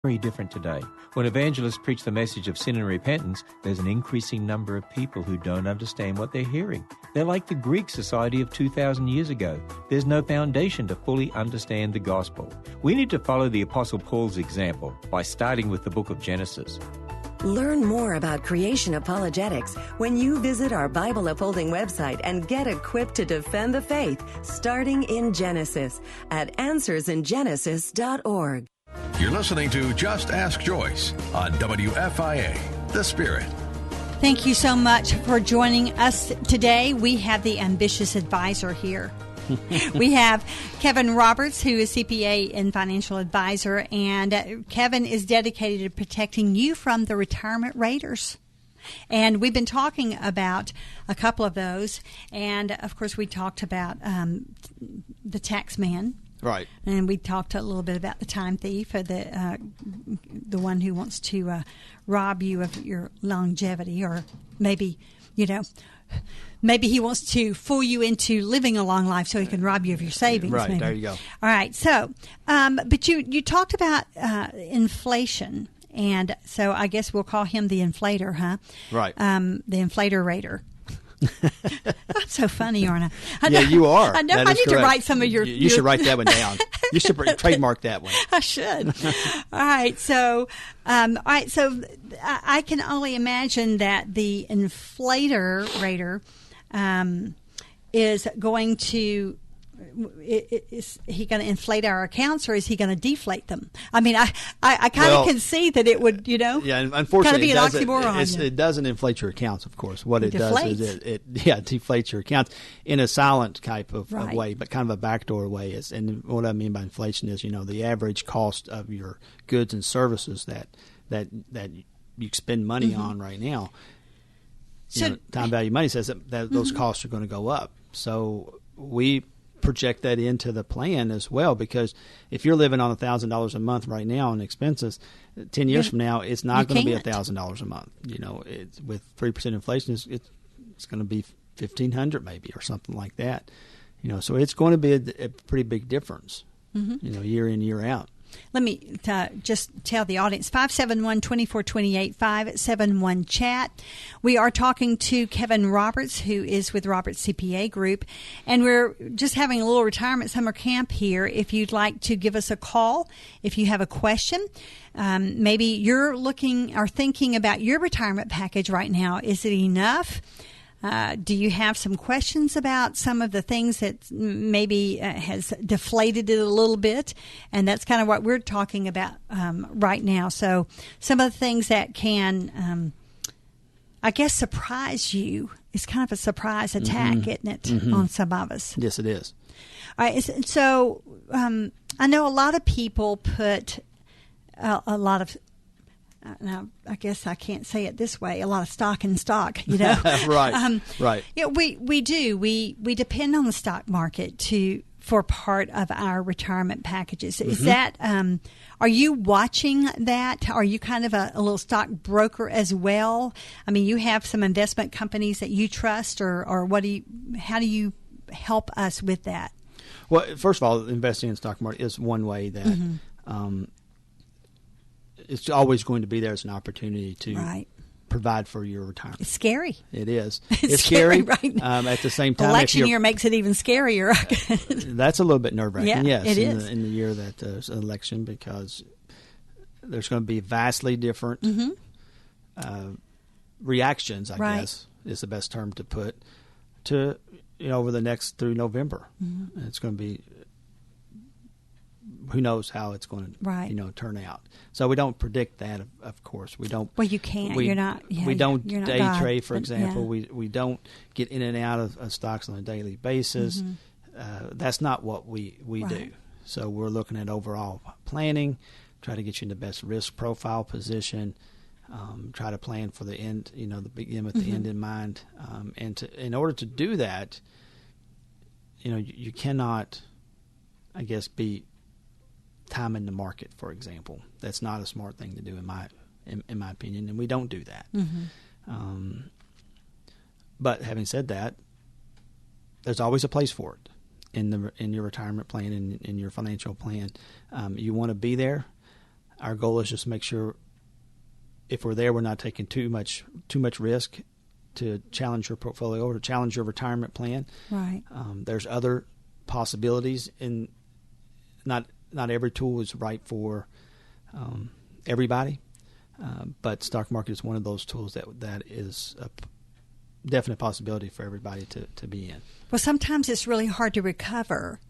very different today. When evangelists preach the message of sin and repentance, there's an increasing number of people who don't understand what they're hearing. They're like the Greek society of 2,000 years ago. There's no foundation to fully understand the gospel. We need to follow the Apostle Paul's example by starting with the book of Genesis. Learn more about creation apologetics when you visit our Bible Upholding website and get equipped to defend the faith, starting in Genesis at answersingenesis.org. You're listening to Just Ask Joyce on WFIA, The Spirit. Thank you so much for joining us today. We have the ambitious advisor here. We have Kevin Roberts, who is CPA and financial advisor, and Kevin is dedicated to protecting you from the retirement raiders. And we've been talking about a couple of those, and of course we talked about the tax man. Right. And we talked a little bit about the time thief, or the one who wants to rob you of your longevity, or maybe, maybe he wants to fool you into living a long life so he can rob you of your savings. Right, maybe. there you go. All right, so, but you talked about inflation, and so I guess we'll call him the inflator, huh? Right. The inflator raider. I'm so funny, aren't I? Yeah, you are. I know. I need to write some of your... You should write that one down. You should trademark that one. I should. All right. So, I can only imagine that the inflator raider is going to... Is he going to inflate our accounts, or is he going to deflate them? I mean, I kind of can see that it would, Yeah, unfortunately, kind of be an oxymoron. It doesn't inflate your accounts, of course. What it deflates. does is it deflates your accounts in a silent type of Right. way, but kind of a backdoor way. And what I mean by inflation is, the average cost of your goods and services that you spend money on right now. So, time value money says that those costs are going to go up. So we project that into the plan as well, because if you're living on $1,000 a month right now in expenses, 10 years from now it's not going to be $1,000 a month. It's, with 3% inflation, it's going to be $1,500 maybe, or something like that. So it's going to be a pretty big difference. Year in, year out. Let me just tell the audience, 571-2428, 571-CHAT. We are talking to Kevin Roberts, who is with Roberts CPA Group, and we're just having a little retirement summer camp here. If you'd like to give us a call, if you have a question, maybe you're looking or thinking about your retirement package right now. Is it enough? Do you have some questions about some of the things that maybe has deflated it a little bit? And that's kind of what we're talking about right now. So some of the things that can, I guess, surprise you. It's kind of a surprise attack, isn't it, on some of us? Yes, it is. All right. So I know a lot of people put a lot of... Now, I guess I can't say it this way. A lot of stock in stock, Right. Right. Yeah, we do. We depend on the stock market for part of our retirement packages. Is that? Are you watching that? Are you kind of a little stock broker as well? I mean, you have some investment companies that you trust, or how do you help us with that? Well, first of all, investing in the stock market is one way that. It's always going to be there as an opportunity to provide for your retirement. It's scary. It is. It's scary, right? At the same time, election year makes it even scarier. That's a little bit nerve-wracking, yeah, yes, it is. In the year that there's an election, because there's going to be vastly different reactions, I guess, is the best term to put, to over the next through November. It's going to be... Who knows how it's going to turn out? So we don't predict that, of course. We don't. Well, you can't. You're not. Yeah, we don't you're not day God, trade, for example. Yeah. We don't get in and out of stocks on a daily basis. That's not what we do. So we're looking at overall planning, try to get you in the best risk profile position, try to plan for the end. The begin with the end in mind, and in order to do that, you cannot, I guess, be time in the market, for example. That's not a smart thing to do in my opinion, and we don't do that. But having said that, there's always a place for it in your retirement plan and in your financial plan. You want to be there. Our goal is just to make sure if we're there, we're not taking too much risk to challenge your portfolio or to challenge your retirement plan. Right. There's other possibilities, and not every tool is right for everybody. But stock market is one of those tools that is a definite possibility for everybody to be in. Well, sometimes it's really hard to recover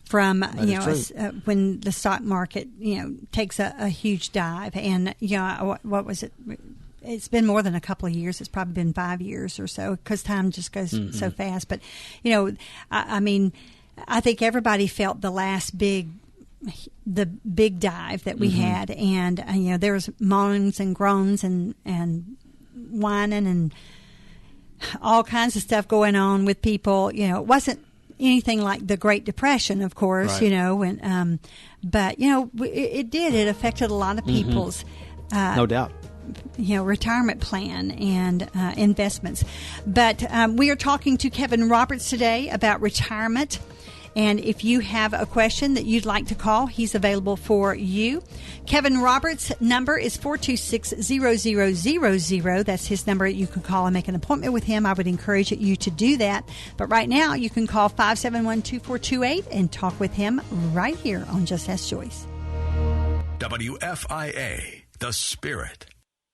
from when the stock market takes a huge dive. And what was it? It's been more than a couple of years. It's probably been 5 years or so because time just goes so fast. But I mean, I think everybody felt the big dive that we had, and there was moans and groans and whining and all kinds of stuff going on with people. It wasn't anything like the Great Depression, of course, right. But it did. It affected a lot of people's no doubt. Retirement plan and investments. But we are talking to Kevin Roberts today about retirement. And if you have a question that you'd like to call, he's available for you. Kevin Roberts' number is 426-0000. That's his number. You can call and make an appointment with him. I would encourage you to do that. But right now, you can call 571-2428 and talk with him right here on Just Ask Joyce. WFIA, The Spirit.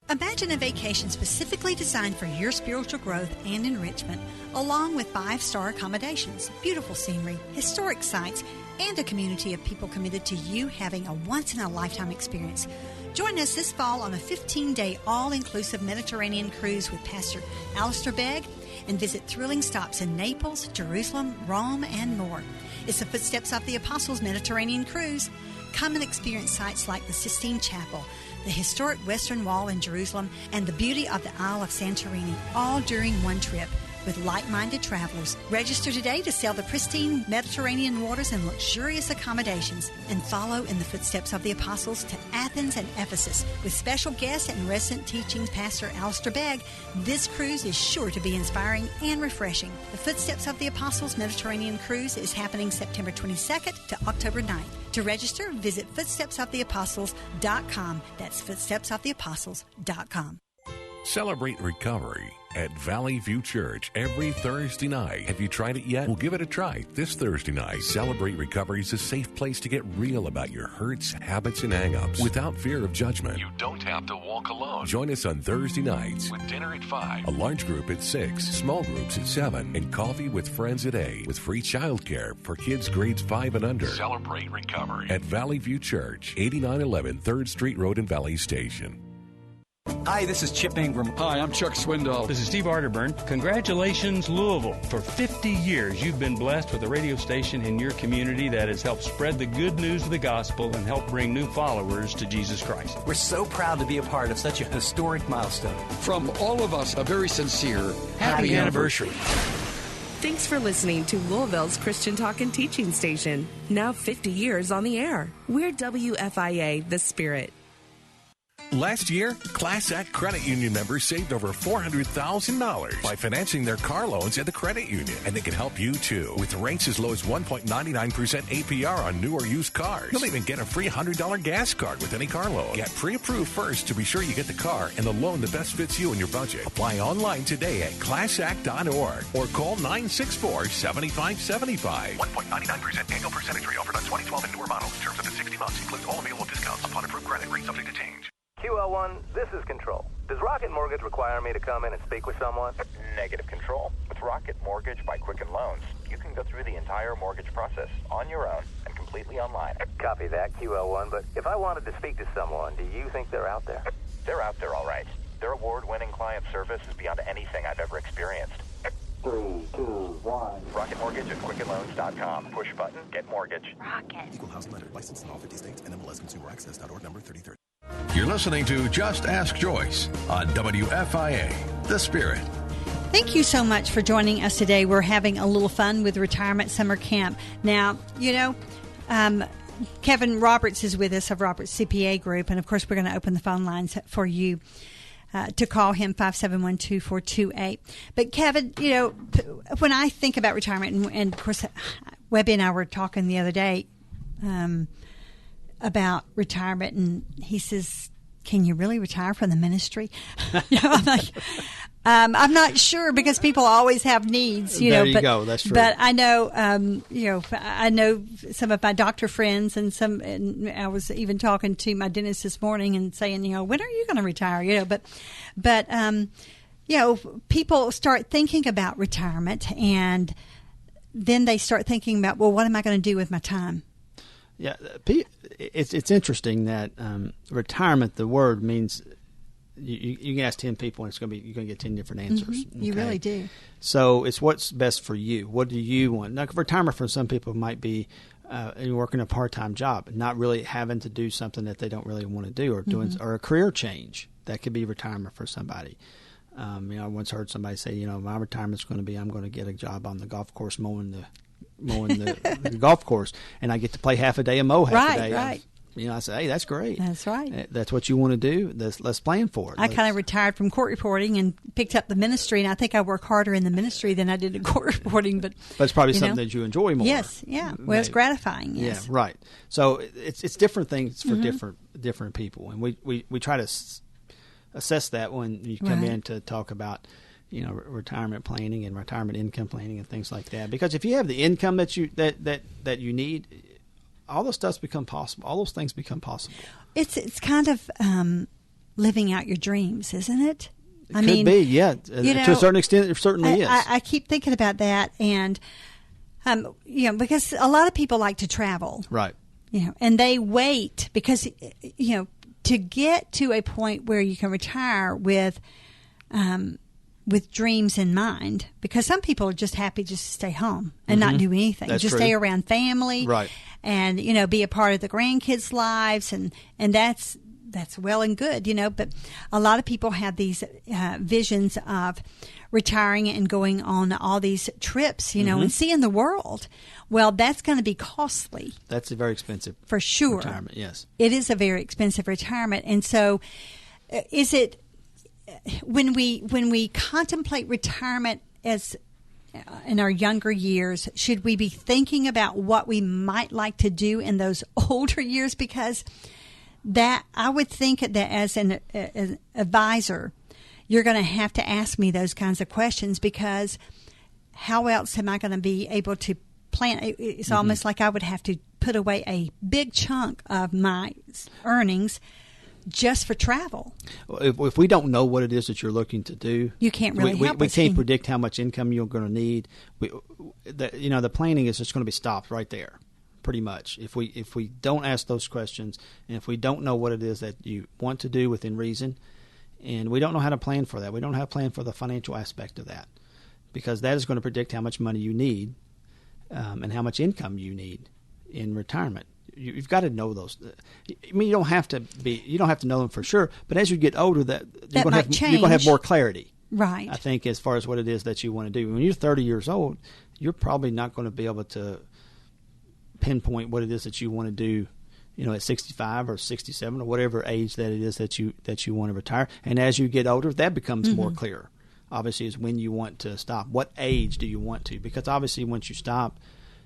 Imagine a vacation specifically designed for your spiritual growth and enrichment, along with 5-star accommodations, beautiful scenery, historic sites, and a community of people committed to you having a once-in-a-lifetime experience. Join us this fall on a 15-day all-inclusive Mediterranean cruise with Pastor Alistair Begg and visit thrilling stops in Naples, Jerusalem, Rome, and more. It's the Footsteps of the Apostles Mediterranean Cruise. Come and experience sites like the Sistine Chapel, the historic Western Wall in Jerusalem, and the beauty of the Isle of Santorini, all during one trip with like-minded travelers. Register today to sail the pristine Mediterranean waters in luxurious accommodations and follow in the footsteps of the apostles to Athens and Ephesus. With special guests and resident teaching Pastor Alistair Begg, this cruise is sure to be inspiring and refreshing. The Footsteps of the Apostles Mediterranean Cruise is happening September 22nd to October 9th. To register, visit footstepsoftheapostles.com. That's footstepsoftheapostles.com. Celebrate recovery at Valley View Church every Thursday night. Have you tried it yet? Well, give it a try this Thursday night. Celebrate Recovery is a safe place to get real about your hurts, habits, and hang-ups without fear of judgment. You don't have to walk alone. Join us on Thursday nights with dinner at 5, a large group at 6, small groups at 7, and coffee with friends at 8, with free childcare for kids grades 5 and under. Celebrate Recovery at Valley View Church, 8911 3rd Street Road in Valley Station. Hi, this is Chip Ingram. Hi, I'm Chuck Swindoll. This is Steve Arterburn. Congratulations, Louisville. For 50 years, you've been blessed with a radio station in your community that has helped spread the good news of the gospel and help bring new followers to Jesus Christ. We're so proud to be a part of such a historic milestone. From all of us, a very sincere happy anniversary. Thanks for listening to Louisville's Christian Talk and Teaching Station. Now 50 years on the air. We're WFIA, The Spirit. Last year, Class Act Credit Union members saved over $400,000 by financing their car loans at the credit union. And they can help you, too, with rates as low as 1.99% APR on new or used cars. You'll even get a free $100 gas card with any car loan. Get pre-approved first to be sure you get the car and the loan that best fits you and your budget. Apply online today at classact.org or call 964-7575. 1.99% annual percentage rate offered on 2012 and newer models. Terms up to 60 months. Includes all available discounts upon approved credit. Rate subject to change. QL1, this is Control. Does Rocket Mortgage require me to come in and speak with someone? Negative, Control. With Rocket Mortgage by Quicken Loans, you can go through the entire mortgage process on your own and completely online. Copy that, QL1, but if I wanted to speak to someone, do you think they're out there? They're out there, all right. Their award-winning client service is beyond anything I've ever experienced. 3, 2, 1. Rocket Mortgage at QuickenLoans.com. Push button, get mortgage. Rocket. Equal housing lender. Licensed in all 50 states. NMLS Consumer Access.org number 3030. You're listening to Just Ask Joyce on WFIA, The Spirit. Thank you so much for joining us today. We're having a little fun with Retirement Summer Camp. Now, Kevin Roberts is with us of Roberts CPA Group, and of course we're going to open the phone lines for you to call him, 571-2428. But Kevin, when I think about retirement, and of course Webby and I were talking the other day, about retirement, and he says, "Can you really retire from the ministry?" I'm like, I'm not sure, because people always have needs, there you go. That's true. But I know, I know some of my doctor friends, and I was even talking to my dentist this morning and saying, when are you going to retire? But people start thinking about retirement, and then they start thinking about, well, what am I going to do with my time? Yeah, it's interesting that retirement, the word means you can ask 10 people and you're going to get 10 different answers. Mm-hmm. You really do. So it's what's best for you. What do you want? Now, retirement for some people might be working a part-time job, not really having to do something that they don't really want to do, or doing or a career change. That could be retirement for somebody. I once heard somebody say, my retirement's going to be I'm going to get a job on the golf course mowing the golf course, and I get to play half a day and mow half a day. Right. I say, hey, that's great. That's right. That's what you want to do. Let's plan for it. I kind of retired from court reporting and picked up the ministry, and I think I work harder in the ministry than I did in court reporting. But it's probably something that you enjoy more. Yes, yeah. Well, it's gratifying. Yes. Yeah, right. So it's different things for different people, and we try to assess that when you come in to talk about retirement planning and retirement income planning and things like that. Because if you have the income that you need, all those stuffs become possible. All those things become possible. It's kind of living out your dreams, isn't it? It could be, yeah. To a certain extent, it certainly is. I keep thinking about that, and because a lot of people like to travel, right? And they wait because to get to a point where you can retire with dreams in mind, because some people are just happy just to stay home and not do anything. That's just true. Stay around family, right? And be a part of the grandkids' lives, and that's well and good, But a lot of people have these visions of retiring and going on all these trips, and seeing the world. Well, that's going to be costly. That's a very expensive for sure. Retirement, yes, it is a very expensive retirement, and so is it. When we contemplate retirement as in our younger years, should we be thinking about what we might like to do in those older years? Because that I would think that as an advisor, you're going to have to ask me those kinds of questions, because how else am I going to be able to plan? It's almost like I would have to put away a big chunk of my earnings just for travel. If we don't know what it is that you're looking to do, you can't really help us. We can't predict how much income you're going to need. The planning is just going to be stopped right there, pretty much. If we don't ask those questions, and if we don't know what it is that you want to do within reason, and we don't know how to plan for that, we don't know how to plan for the financial aspect of that, because that is going to predict how much money you need and how much income you need in retirement. You've got to know those. I mean, you don't have to know them for sure. But as you get older, you're going to have more clarity, right? I think as far as what it is that you want to do. When you're 30 years old, you're probably not going to be able to pinpoint what it is that you want to do. At 65 or 67 or whatever age that it is that you want to retire. And as you get older, that becomes more clear. Obviously, is when you want to stop. What age do you want to? Because obviously, once you stop,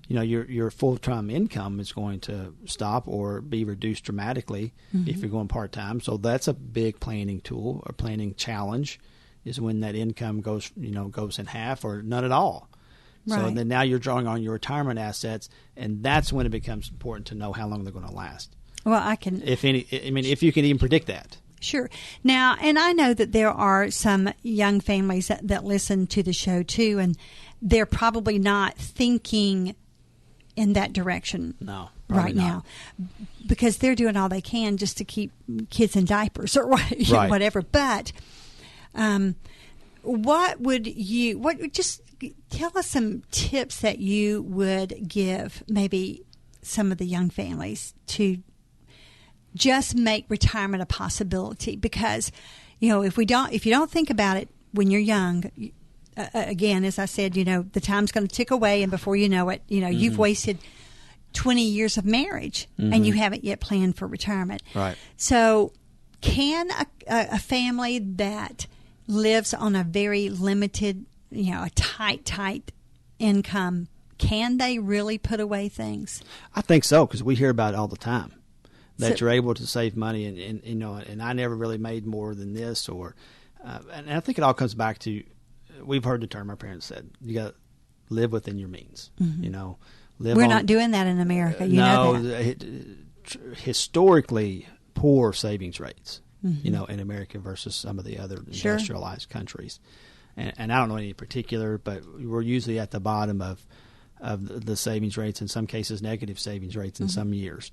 your full-time income is going to stop or be reduced dramatically if you're going part-time. So that's a big planning tool or planning challenge, is when that income goes in half or none at all. Right. So then now you're drawing on your retirement assets, and that's when it becomes important to know how long they're going to last. Well, if you can even predict that. Sure. Now, and I know that there are some young families that listen to the show too, and they're probably not thinking in that direction right now, because they're doing all they can just to keep kids in diapers or whatever. But just tell us some tips that you would give maybe some of the young families to just make retirement a possibility, because if you don't think about it when you're young, again, as I said, the time's going to tick away, and before you know it, you've wasted 20 years of marriage and you haven't yet planned for retirement. Right. So can a family that lives on a very limited, a tight income, can they really put away things? I think so, because we hear about it all the time. that you're able to save money, and you know, and I never really made more than this, or and I think it all comes back to, we've heard the term our parents said, you got to live within your means. Mm-hmm. You know, we're not doing that in America. You know that. Historically poor savings rates. Mm-hmm. You know, in America versus some of the other industrialized countries, and I don't know any particular, but we're usually at the bottom of the savings rates. In some cases, negative savings rates in some years.